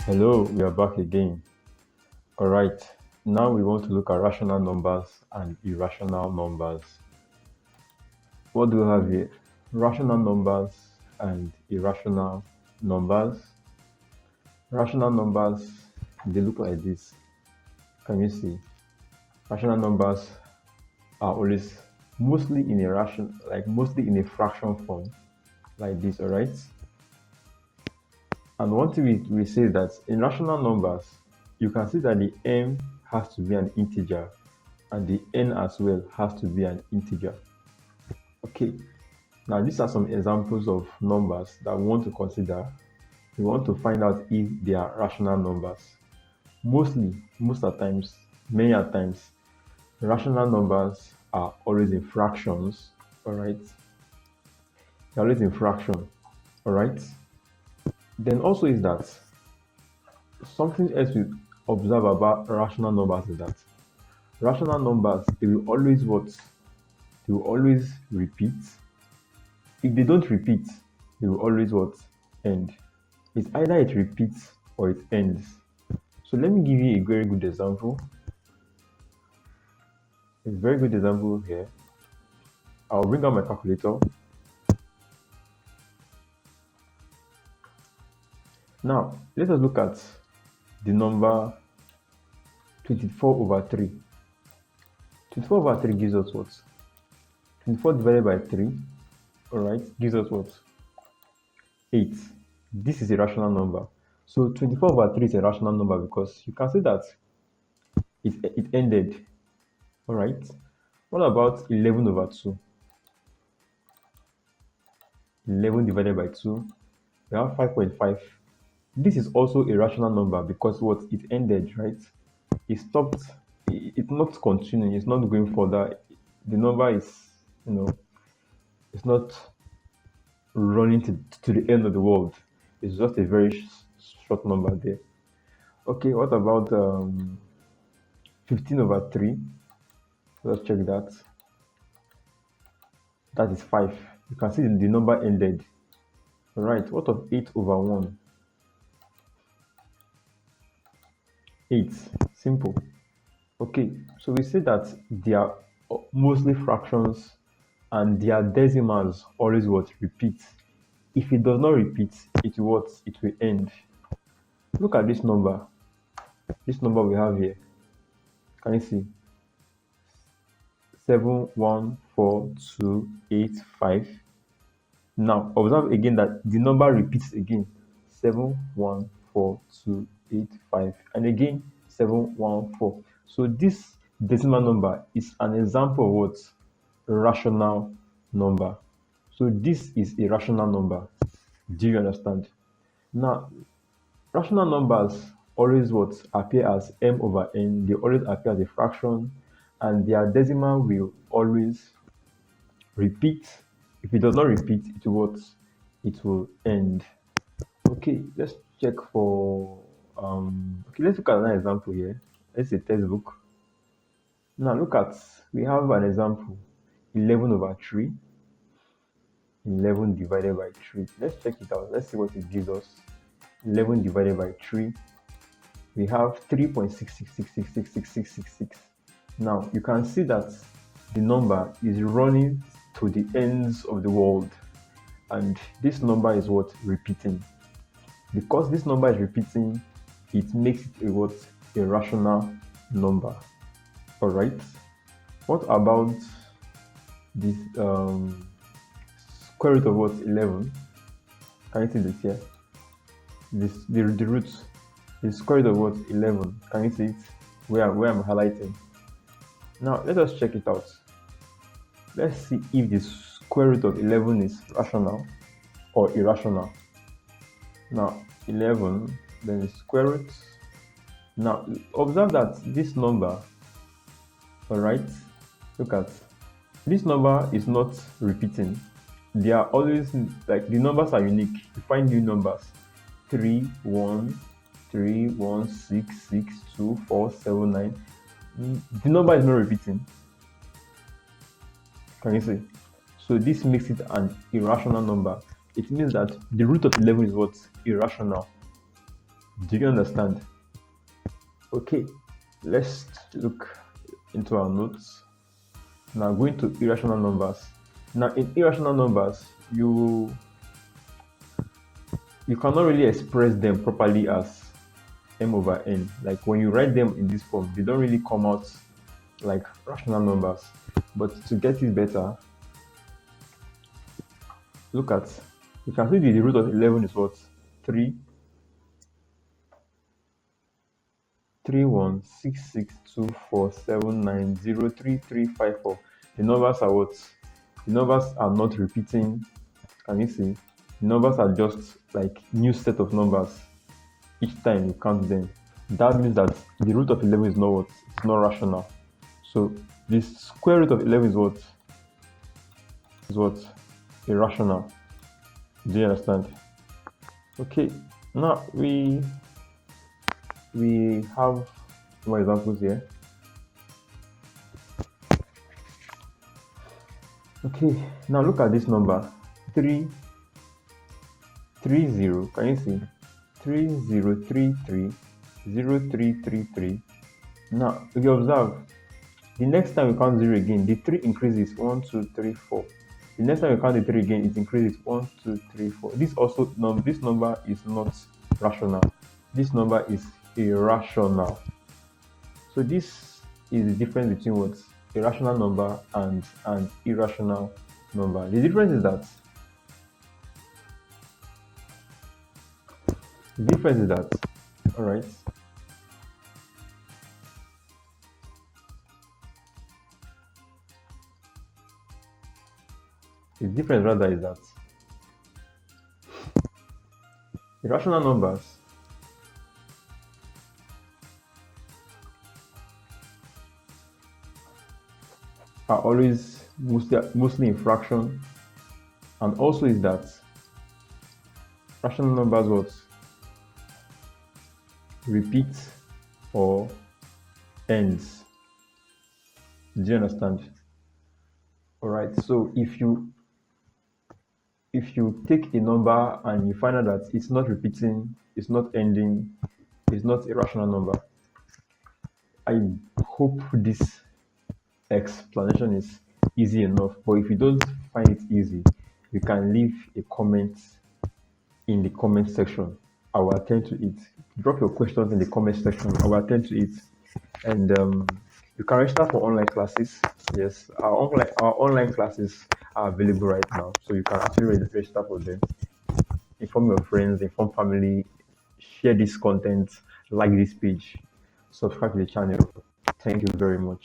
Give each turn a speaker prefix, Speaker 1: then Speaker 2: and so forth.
Speaker 1: Hello, we are back again. All right, now we want to look at rational numbers and irrational numbers. What do we have here? Rational numbers and irrational numbers. Rational numbers, they look like this. Can you see? Rational numbers are always mostly in a mostly in a fraction form, like this, all right? And one thing we say that in rational numbers, you can see that the m has to be an integer and the n as well has to be an integer. Okay, now these are some examples of numbers that we want to consider. We want to find out if they are rational numbers. Most of the times, many a times, rational numbers are always in fractions, all right? They're always in fraction, all right? Then also is that something else we observe about rational numbers is that rational numbers, they will always what? They will always repeat. If they don't repeat, they will always what? End. It's either it repeats or it ends. So let me give you a very good example. A very good example here. I'll bring out my calculator. Now, let us look at the number 24/3. 24/3 gives us what? 24 divided by 3, alright, gives us what? 8. This is a rational number. So 24/3 is a rational number because you can see that it ended. Alright. What about 11/2? 11 divided by 2, we have 5.5. This is also a rational number because what? It ended, right? It stopped, it's not continuing, it's not going further. The number is, it's not running to the end of the world. It's just a very short number there. Okay, what about 15/3? Let's check that. That is 5. You can see the number ended. Alright, what of 8/1? 8. Simple. Okay, so we say that they are mostly fractions and their decimals always what? Repeat. If it does not repeat, it will what? It will end. Look at this number. This number we have here. Can you see? 71428. Now observe again that the number repeats again. 71428, and again 714. So this decimal number is an example of what? Rational number. So this is a rational number. Do you understand? Now, rational numbers always what? Appear as m/n. They always appear as a fraction, and their decimal will always repeat. If it does not repeat, it will what? It will end. Okay, let's check for okay, let's look at another example here. It's a textbook. Now look at, we have an example. 11/3. 11 divided by 3. Let's check it out. Let's see what it gives us. 11 divided by 3. We have 3.66666666. Now you can see that the number is running to the ends of the world, and this number is what? Repeating. Because this number is repeating, it makes it a what? A rational number. All right. What about this square root of what? 11? Can you see this here? The root, the square root of what? 11. Can you see it? Where I'm highlighting. Now let us check it out. Let's see if the square root of 11 is rational or irrational. Now 11, then the square root. Now observe that this number, all right, look at this number is not repeating. They are always like, the numbers are unique. You find new numbers: 3 1 3 1 6 6 2 4 7 9. The number is not repeating. Can you see? So this makes it an irrational number. It means that the root of 11 is what? Irrational. Do you understand? Okay, let's look into our notes. Now going to irrational numbers. Now in irrational numbers, you cannot really express them properly as m over n. Like when you write them in this form, they don't really come out like rational numbers. But to get it better, look at, you can see the root of 11 is what? 3, 3, 1, 6, 6, 2, 4, 7, 9, 0, 3, 3, 5, 4. The numbers are what? The numbers are not repeating. Can you see? The numbers are just like new set of numbers. Each time you count them. That means that the root of 11 is not what? It's not rational. So the square root of 11 is what? Is what? Irrational. Do you understand? Okay, now we have more examples here. Okay, now look at this number 3, 3, 0. Can you see? 3, 0, 3, 3, 0, 3, 3, 3. Now if you observe, the next time we count 0 again, the 3 increases 1, 2, 3, 4. The next time you count the 3 again, it increases 1, 2, 3, 4. This number is not rational. This number is irrational. So this is the difference between what? A rational number and an irrational number. The difference is that all right. The difference rather is that irrational numbers are always mostly in fraction, and also is that rational numbers what? Repeat or ends. Do you understand? All right. So if you take a number and you find out that it's not repeating, it's not ending, it's not a rational number, I hope this explanation is easy enough. But if you don't find it easy, you can leave a comment in the comment section. I will attend to it. Drop your questions in the comment section. I will attend to it. And you can register for online classes. Yes, our online classes are available right now, so you can actually register for them. Inform your friends, inform family, share this content, like this page, subscribe to the channel. Thank you very much.